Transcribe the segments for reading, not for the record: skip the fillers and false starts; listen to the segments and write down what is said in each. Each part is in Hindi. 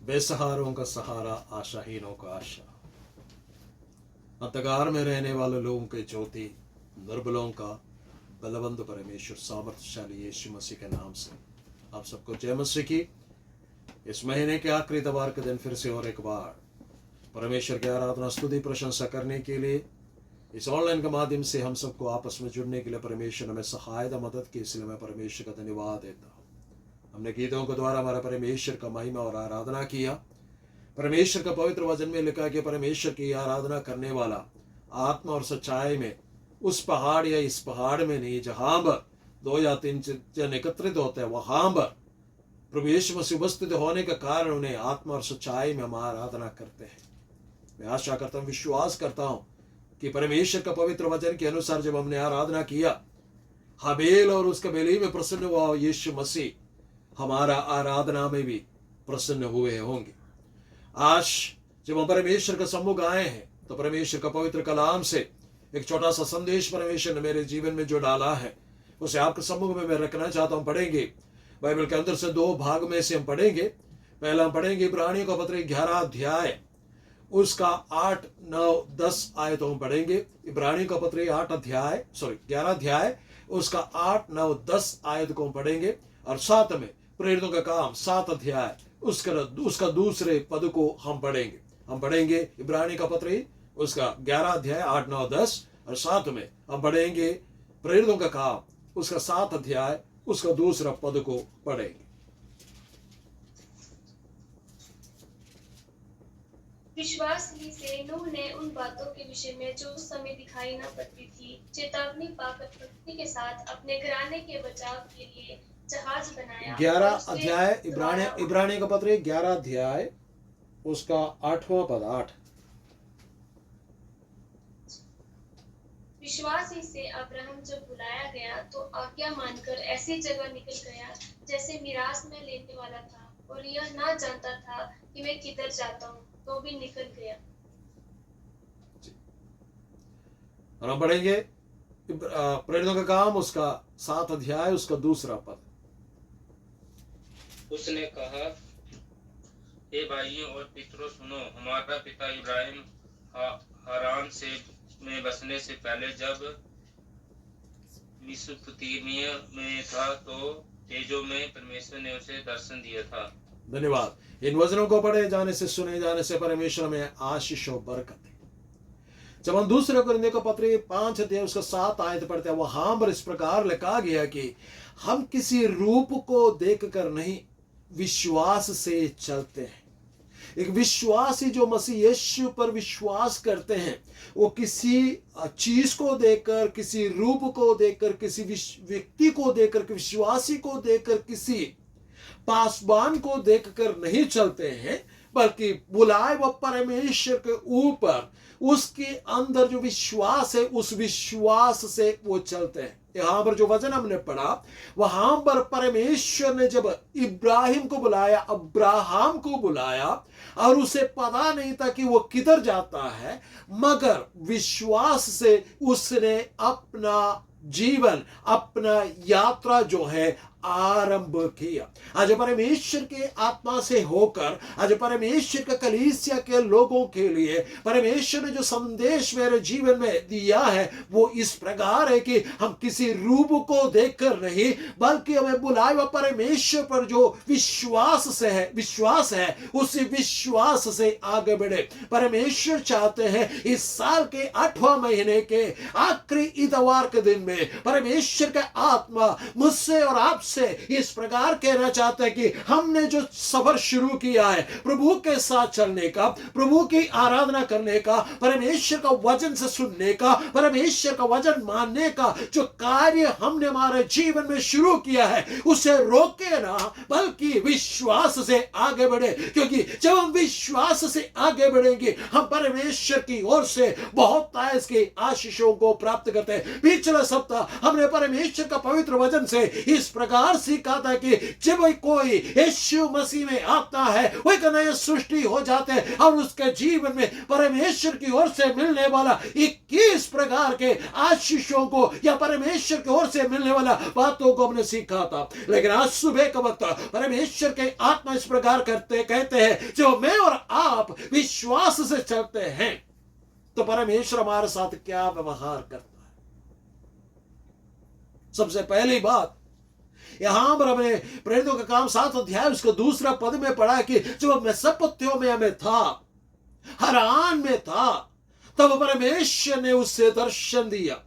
बेसहारों का सहारा, आशाहीनों का आशा, अंधकार में रहने वाले लोगों की ज्योति, निर्बलों का बलवंत परमेश्वर, सामर्थ्यशाली यीशु मसीह के नाम से आप सबको जय मसीह की। इस महीने के आखिरी इतवार के दिन फिर से और एक बार परमेश्वर की आराधना, स्तुति, प्रशंसा करने के लिए इस ऑनलाइन के माध्यम से हम सबको आपस में जुड़ने के लिए परमेश्वर ने हमें सहायता, मदद की, इसलिए मैं परमेश्वर का धन्यवाद देता हूँ। हमने गीतों के द्वारा हमारा परमेश्वर का महिमा और आराधना किया। परमेश्वर का पवित्र वचन में लिखा कि परमेश्वर की आराधना करने वाला आत्मा और सच्चाई में उस पहाड़ या इस पहाड़ में नहीं, जहां पर 2 या 3 जन एकत्रित होते हैं वहां पर प्रभु यीशु मसीह उपस्थित होने के कारण उन्हें आत्मा और सच्चाई में हम आराधना करते हैं। मैं आशा करता हूँ, विश्वास करता हूँ कि परमेश्वर का पवित्र वचन के अनुसार जब हमने आराधना किया, हाबेल और उसके बेली में प्रसन्न हुआ यीशु मसीह हमारा आराधना में भी प्रसन्न हुए होंगे। आज जब हम परमेश्वर के सम्मुख आए हैं तो परमेश्वर का पवित्र कलाम से एक छोटा सा संदेश परमेश्वर ने मेरे जीवन में जो डाला है उसे आपके सम्मुख में मैं रखना चाहता हूं। पढ़ेंगे बाइबल के अंदर से 2 भाग में से हम पढ़ेंगे। पहला हम पढ़ेंगे इब्रानियों का पत्र 11 अध्याय उसका 8, 9, 10 आयतों हम पढ़ेंगे। इब्रानियों का पत्र 11 अध्याय उसका 8, 9, 10 आयत को हम पढ़ेंगे। और साथ में प्रेरितों का काम 7 अध्याय उसका दूसरे पद को हम पढ़ेंगे। हम पढ़ेंगे इब्रानी का पत्र उसका 11 अध्याय 8, 9, 10 और साथ में हम पढ़ेंगे प्रेरितों का काम उसका 7 अध्याय उसका दूसरा पद को पढ़ेंगे। विश्वास ही से नूह ने उन बातों के विषय में जो उस समय दिखाई न पड़ती थी चेतावनी पाकर भक्ति के साथ अपने घराने के बचाव के लिए जहाज बनाया। 11 अध्याय इब्रानी का पत्र 11 अध्याय उसका 8वां पद 8। विश्वास ही से अब्राहम जब बुलाया गया तो आज्ञा मानकर ऐसी जगह निकल गया जैसे मिरास में लेने वाला था, और यह ना जानता था कि मैं किधर जाता हूँ, तो भी निकल गया। और हम पढ़ेंगे प्रेरितों का काम उसका 7 अध्याय उसका दूसरा पद। उसने कहा, हे भाइयों और पितरों सुनो, हमारा पिता इब्राहिम हारान में बसने से पहले जब मेसोपोटामिया में था तो तेजो में परमेश्वर ने उसे दर्शन दिया था। धन्यवाद। इन वचनों को पढ़े जाने से, सुने जाने से परमेश्वर में आशीष और बरकत है। जब हम दूसरे कुरिन्थियों का पत्र 5 अध्याय उसका 7 आयत पढ़ते हैं, वहां पर इस प्रकार लिखा गया कि हम किसी रूप को देखकर नहीं, विश्वास से चलते हैं। एक विश्वासी जो मसीह यीशु पर विश्वास करते हैं वो किसी चीज को देखकर, किसी रूप को देखकर, किसी व्यक्ति को देखकर, विश्वासी को देखकर, किसी पासवान को देखकर नहीं चलते हैं, बल्कि बुलाए हुए परमेश्वर के ऊपर उसके अंदर जो विश्वास है उस विश्वास से वो चलते हैं। यहां पर जो वचन हमने पढ़ा वहां पर परमेश्वर ने जब इब्राहिम को बुलाया, अब्राहम को बुलाया, और उसे पता नहीं था कि वो किधर जाता है, मगर विश्वास से उसने अपना जीवन, अपना यात्रा जो है आरंभ किया। आज परमेश्वर के आत्मा से होकर, आज परमेश्वर के कलीसिया के लोगों के लिए परमेश्वर ने जो संदेश मेरे जीवन में दिया है वो इस प्रकार है कि हम किसी रूप को देखकर नहीं, बल्कि हमें बुलाए हुए परमेश्वर पर जो विश्वास है उसी विश्वास से आगे बढ़े। परमेश्वर चाहते हैं इस साल के 8वां महीने के आखिरी इतवार के दिन में परमेश्वर का आत्मा मुझसे और आपसे इस प्रकार कहना चाहता है कि हमने जो सफर शुरू किया है प्रभु के साथ चलने का, प्रभु की आराधना करने का, परमेश्वर का वचन से सुनने का, परमेश्वर का वचन मानने का जो कार्य हमने हमारे जीवन में शुरू किया है उसे रोके ना, बल्कि विश्वास से आगे बढ़े। क्योंकि जब हम विश्वास से आगे बढ़ेंगे हम परमेश्वर की ओर से बहुत तायस की आशीषों को प्राप्त करते हैं। पिछले सप्ताह हमने परमेश्वर का पवित्र वचन से इस प्रकार बार सीखा था कि जब कोई यीशु मसीह में आता है वो एक नई सृष्टि हो जाते हैं और उसके जीवन में परमेश्वर की ओर से मिलने वाला 21 प्रकार के आशीषों को या परमेश्वर की ओर से मिलने वाला बातों को हमने सीखा था। लेकिन आज सुबह का वक्त परमेश्वर के आत्मा इस प्रकार कहते हैं जो मैं और आप विश्वास से चलते हैं तो परमेश्वर हमारे साथ क्या व्यवहार करता है। सबसे पहली बात यहां पर हमने प्रेरितों का काम 7 अध्याय उसको दूसरा पद में पढ़ा कि जब मेसोपोटामिया में था, हरान में था, तब परमेश्वर ने उससे दर्शन दिया।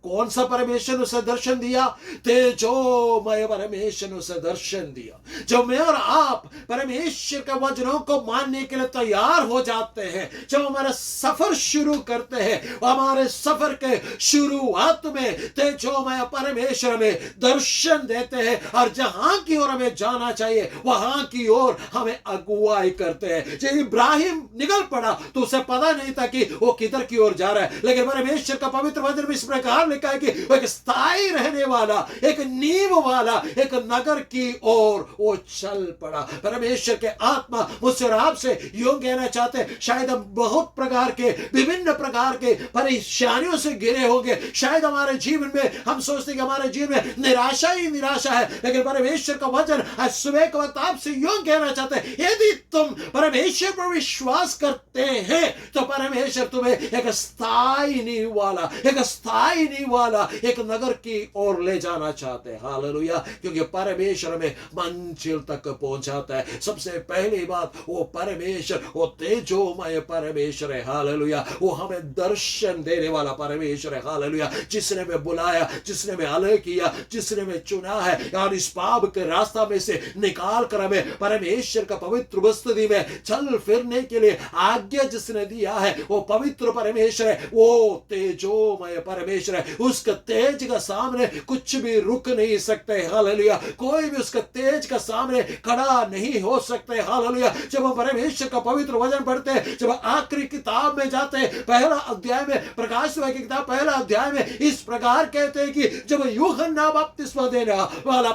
कौन सा परमेश्वर ने उसे दर्शन दिया? तेजोमय परमेश्वर ने उसे दर्शन दिया। जब मैं और आप परमेश्वर के वचनों को मानने के लिए तैयार हो जाते हैं, जब हमारा सफर शुरू करते हैं, हमारे सफर के शुरुआत में तेजोमय परमेश्वर हमें दर्शन देते हैं और जहां की ओर हमें जाना चाहिए वहां की ओर हमें अगुवाई करते हैं। जब इब्राहिम निकल पड़ा तो उसे पता नहीं था कि वो किधर की ओर जा रहा है, लेकिन परमेश्वर का पवित्र वचन में इस प्रकार लिखा है कि वो एक स्थायी रहने वाला, एक नींव वाला एक नगर की ओर वो चल पड़ा। परमेश्वर के आत्मा मुझसे और आपसे यूं कहना चाहते हैं, शायद हम बहुत प्रकार के विभिन्न प्रकार के परेशानियों से घिरे होंगे, शायद हमारे जीवन में हम सोचते हैं कि हमारे जीवन में निराशा ही निराशा है, लेकिन परमेश्वर का वचन आज सुबह के वक्त आपसे यूं कहना चाहते हैं, यदि तुम परमेश्वर पर विश्वास करते हैं तो परमेश्वर तुम्हें एक स्थायी नींव वाला, एक स्थायी नींव वाला एक नगर की ओर ले जाना चाहते हैं। हालेलुया। क्योंकि परमेश्वर में मंजिल तक पहुंचाता है। सबसे पहली बात वो परमेश्वर, वो तेजोमय परमेश्वर है। हालेलुया। वो हमें दर्शन देने वाला परमेश्वर है। हालेलुया। जिसने हमें बुलाया, जिसने हमें अलग किया, जिसने हमें चुना है और इस पाप के रास्ता में से निकाल कर हमें परमेश्वर का पवित्र बस्ती में चल फिरने के लिए आज्ञा जिसने दिया है वो पवित्र परमेश्वर है, वो तेजोमय परमेश्वर है। उसका तेज का सामने कुछ भी रुक नहीं सकते। हालेलुया। कोई भी उसका तेज का सामने खड़ा नहीं हो सकते। हालेलुया। जब हम परमेश्वर का पवित्र वचन पढ़ते हैं, जब आखिरी किताब में जाते हैं, पहला अध्याय में, प्रकाश की किताब पहला अध्याय में इस प्रकार कहते हैं कि जब यूहन्ना बपतिस्मा देने वाला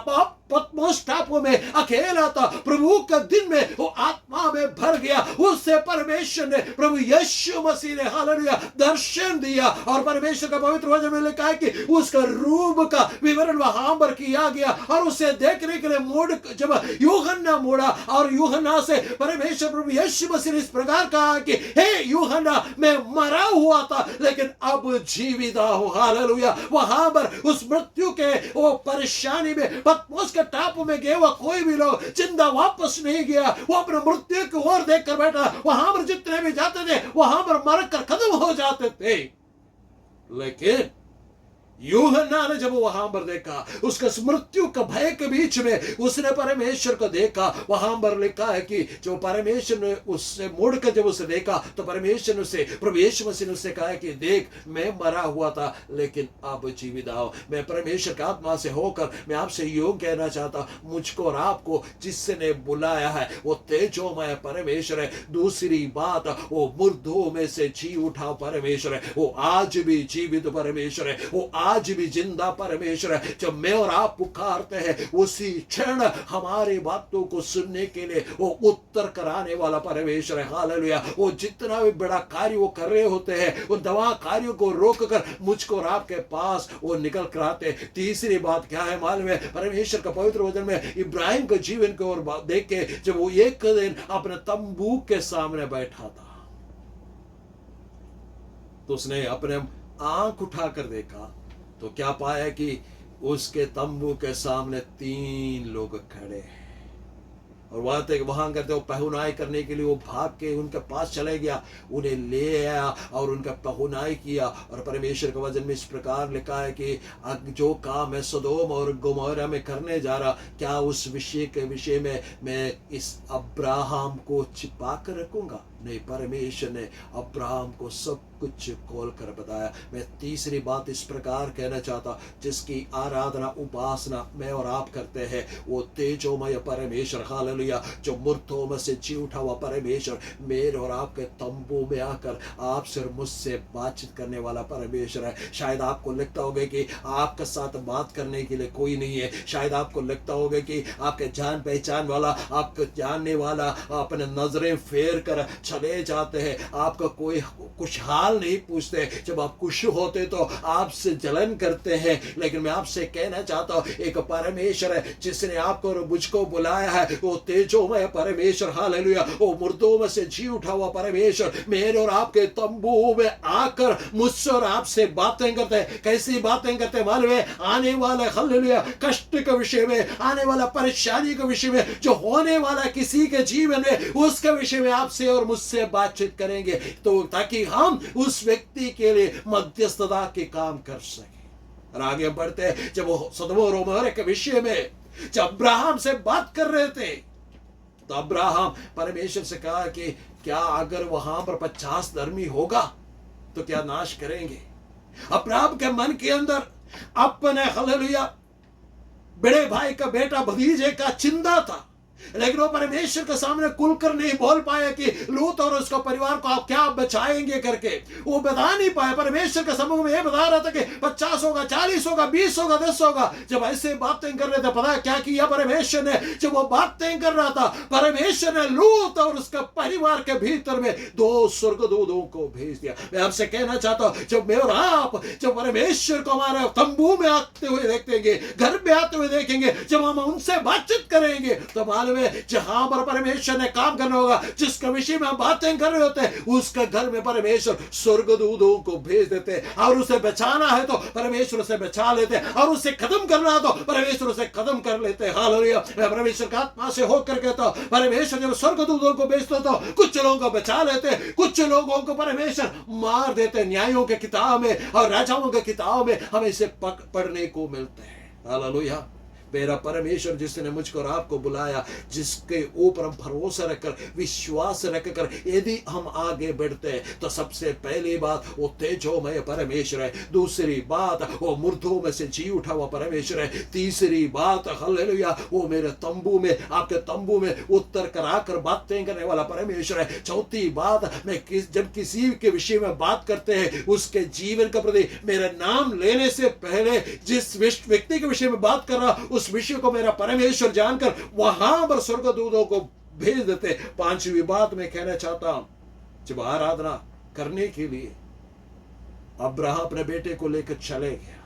पतमोस टापू में अकेला था, प्रभु के दिन में वो आत्मा में भर गया, उससे परमेश्वर ने, प्रभु यीशु मसीह ने, हालेलुया, दर्शन दिया। और परमेश्वर का पवित्र वचन में लिखा है कि उसका रूप का विवरण वहां पर किया गया और उसे देखने के लिए जब यूहन्ना मुड़ा और यूहन्ना से परमेश्वर प्रभु यीशु मसीह ने इस प्रकार कहा कि हे यूहन्ना, मैं मरा हुआ था लेकिन अब जीवित हूं। हालेलुया। वहां पर उस मृत्यु के वो परेशानी में पतमोस के टापू में गए हुआ कोई भी लोग जिंदा वापस नहीं गया। वो अपने मृत्यु की ओर देखकर बैठा। वहां पर जितने भी जाते थे वहां पर मरकर खत्म हो जाते थे। लेकिन यूहन्ना ने जब वहां पर देखा, उसका मृत्यु का भय के बीच में उसने परमेश्वर को देखा। वहां पर लिखा है कि जो परमेश्वर ने उससे मुड़कर जब उसे देखा तो परमेश्वर ने उसे, प्रभु यीशु मसीह ने उससे कहा कि देख, मैं मरा हुआ था लेकिन अब जीवित हूं। मैं परमेश्वर की आत्मा से होकर मैं आपसे यूं कहना चाहता, मुझको और आपको जिसने बुलाया है वो तेजोमय परमेश्वर है। दूसरी बात, वो मुर्दों में से जी उठा परमेश्वर है। वो आज भी जीवित परमेश्वर है। वो आज भी जिंदा परमेश्वर है। जब मैं और आप पुकारते हैं उसी क्षण हमारी बातों को सुनने के लिए वो उत्तर कराने वाला परमेश्वर है। हालेलुया। वो जितना भी बड़ा कार्य वो कर रहे होते हैं, वो दवा कार्यों को रोककर मुझको और आपके पास वो निकल कर आते। तीसरी बात क्या है मालूम है? परमेश्वर का पवित्र वचन में इब्राहिम के जीवन की ओर देख के जब वो एक दिन अपने तंबू के सामने बैठा था तो उसने अपने आंख उठाकर देखा तो क्या पाया कि उसके तंबू के सामने 3 लोग खड़े हैं। और वहां करते वो पहुनाई करने के लिए वो भाग के उनके पास चले गया, उन्हें ले आया और उनका पहुनाई किया। और परमेश्वर के वचन में इस प्रकार लिखा है कि जो काम मैं सदोम और गोमोरा में करने जा रहा, क्या उस विषय के विषय में मैं इस अब्राहम को छिपा कर रखूंगा? नहीं, परमेश्वर ने अब्राहम को सब कुछ खोल कर बताया। मैं तीसरी बात इस प्रकार कहना चाहता, जिसकी आराधना उपासना मैं और आप करते हैं, वो तेजोमय परमेश्वर, हालेलुया, जो मूर्तों में से जी उठा हुआ परमेश्वर, मेरे और आपके तंबू में आकर आपसे और मुझसे बातचीत करने वाला परमेश्वर है। शायद आपको लगता होगा कि आपके साथ बात करने के लिए कोई नहीं है, शायद आपको लगता होगा कि आपके जान पहचान वाला, आपको जानने वाला अपने नजरें फेर कर चले जाते हैं, आपका कोई कुछ हाल नहीं पूछते, जब आप खुश होते तो आपसे जलन करते हैं। लेकिन मैं आपसे कहना चाहता हूं, एक परमेश्वर है जिसने आपको और मुझको बुलाया है, वो तेजोमय परमेश्वर, हालेलुया, वो मुर्दों में से जी उठा हुआ परमेश्वर मेरे और आपके तंबू में आकर मुझसे और आपसे बातें करते हैं। कैसी बातें करते हैं मालूम है? आने वाले, हालेलुया, कष्ट के विषय में, आने वाला परेशानी के विषय में, जो होने वाला किसी के जीवन में, उसके विषय में आपसे और मुझसे बातचीत करेंगे, तो ताकि हम उस व्यक्ति के लिए मध्यस्थता के काम कर सके। और आगे बढ़ते हैं, जब वो सदोम और गमोरा के विषय में जब अब्राहम से बात कर रहे थे, तो अब्राहम परमेश्वर से कहा कि क्या अगर वहां पर 50 धर्मी होगा तो क्या नाश करेंगे? अब्राहम के मन के अंदर अपने, हालेलुया, बड़े भाई का बेटा भतीजे का चिंता था, लेकिन वो परमेश्वर के सामने खुलकर नहीं बोल पाया कि लूत और उसका परिवार को आप क्या बचाएंगे करके। वो बता नहीं पाया। परमेश्वर के समूह में ये बता रहा था कि 50 होगा, 40 होगा, 20 होगा, 10 होगा। जब ऐसे बातें कर रहे थे, पता है क्या किया परमेश्वर ने? जब वो बातें कर रहा था, परमेश्वर ने लूत और उसका परिवार के भीतर में 2 स्वर्गदूतों को भेज दिया। मैं आपसे कहना चाहता हूं, जब मैं और आप जब परमेश्वर को हमारे तंबू में आते हुए देखेंगे, घर में आते हुए देखेंगे, जब हम उनसे बातचीत करेंगे, तो मालूम है जहां पर परमेश्वर ने काम करना होगा, जिसके विषय में हम बातें कर रहे होते हैं, उसके घर में परमेश्वर स्वर्गदूतों को भेज देते हैं। और उसे बचाना है तो परमेश्वर उसे बचा लेते हैं, और उसे खत्म करना है तो परमेश्वर उसे खत्म कर लेते हैं। हालेलुया। मैं परमेश्वर का आत्मा से होकर कहता हूं, परमेश्वर जब स्वर्गदूतों को भेजते तो कुछ लोगों को बचा लेते, कुछ लोगों को परमेश्वर मार देते। न्यायों के किताब में और राजाओं के किताब में हमें इसे पढ़ने को मिलते हैं। हालेलुया। मेरा परमेश्वर जिसने मुझको और आपको बुलाया, जिसके ऊपर हम भरोसा रखकर, विश्वास रखकर यदि हम आगे बढ़ते हैं, तो सबसे पहली बात वो तेजोमय परमेश्वर है। दूसरी बात वो मुर्दों में से जी उठा हुआ परमेश्वर है। तीसरी बात, हालेलुया, वो मेरे तंबू में, आपके तंबू में उत्तर कराकर बातें करने वाला परमेश्वर है। चौथी बात, मैं जब किसी के विषय में बात करते हैं, उसके जीवन के प्रति मेरे नाम लेने से पहले जिस व्यक्ति के विषय में बात कर रहा, उस विषय को मेरा परमेश्वर जानकर वहां पर स्वर्गदूतों को भेज देते। पांचवी बात मैं कहना चाहता हूं, जब आराधना करने के लिए अब्राहम अपने बेटे को लेकर चले गया,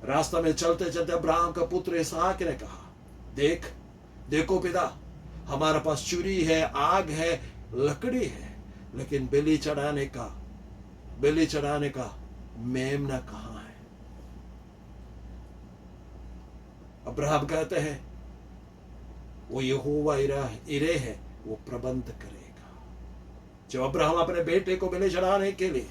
रास्ता में चलते चलते अब्राहम का पुत्र इसहाक ने कहा, देखो पिता, हमारे पास चूरी है, आग है, लकड़ी है, लेकिन बलि चढ़ाने का मेमना कहां है? अब्राहम कहते हैं वो यहोवा इरे है, वो प्रबंध करेगा। जब अब्राहम अपने बेटे को बलि चढ़ाने के लिए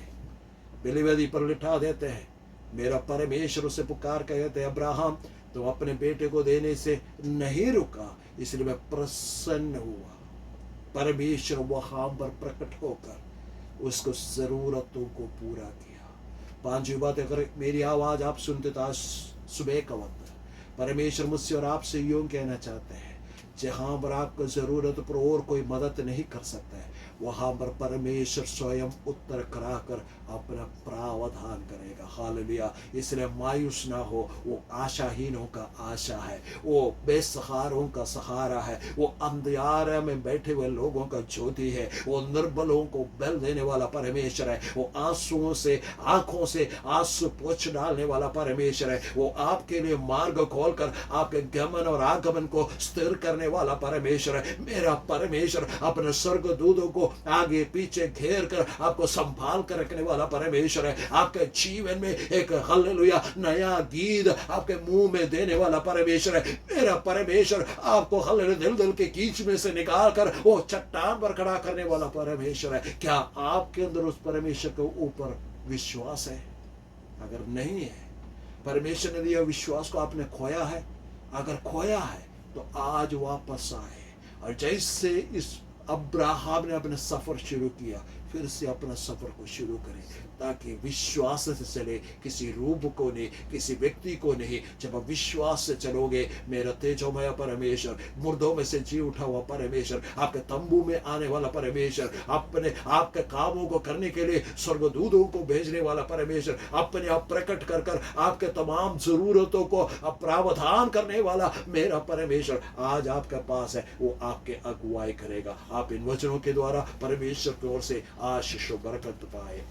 बलिवेदी पर लिटा देते हैं, मेरा परमेश्वर उसे पुकार कहते हैं, अब्राहम तो अपने बेटे को देने से नहीं रुका, इसलिए मैं प्रसन्न हुआ। परमेश्वर वहां पर प्रकट होकर उसको जरूरतों को पूरा किया। पांचवी बात, अगर मेरी आवाज आप सुनते तो आज सुबह का वक्त परमेश्वर मुझसे और आपसे यूं कहना चाहते हैं, जहां पर आपको जरूरत पर और कोई मदद नहीं कर सकता है, वहां पर परमेश्वर स्वयं उत्तर कराकर अपना प्रावधान करेगा। हालेलुया। इसलिए मायूस ना हो, वो आशाहीनों का आशा है, वो बेसहारों का सहारा है, वो अंधियारे में बैठे हुए लोगों का ज्योति है, वो निर्बलों को बल देने वाला परमेश्वर है, वो आंसुओं से, आंखों से आंसू पोंछ डालने वाला परमेश्वर है, वो आपके लिए मार्ग खोलकर आपके गमन और आगमन को स्थिर करने वाला परमेश्वर है। मेरा परमेश्वर अपने स्वर्गदूतों को आगे पीछे घेर कर आपको संभाल कर रखने वाला परमेश्वर है। आपके जीवन में एक हालेलुया नया गीत आपके मुंह में देने वाला परमेश्वर है। मेरा परमेश्वर आपको हालेलुया दिल के कीच में से निकाल कर वो चट्टान पर खड़ा करने वाला परमेश्वर है। क्या आपके अंदर उस परमेश्वर के ऊपर विश्वास है? अगर नहीं है, परमेश्वर ने दिया विश्वास को आपने खोया है, अगर खोया है तो आज वापस आए और जैसे इस अब्राहम ने अपना सफर शुरू किया, फिर से अपना सफर को शुरू करें, ताकि विश्वास से चले, किसी रूप को नहीं, किसी व्यक्ति को नहीं। जब आप विश्वास से चलोगे, मेरा तेजोमय परमेश्वर, मुर्दों में से जी उठा हुआ परमेश्वर, आपके तंबू में आने वाला परमेश्वर, अपने आपके कामों को करने के लिए स्वर्गदूतों को भेजने वाला परमेश्वर, अपने आप प्रकट कर कर आपके तमाम जरूरतों को प्रावधान करने वाला मेरा परमेश्वर आज आपके पास है। वो आपके अगुवाई करेगा। आप इन वचनों के द्वारा परमेश्वर की ओर से आशीष और बरकत पाए।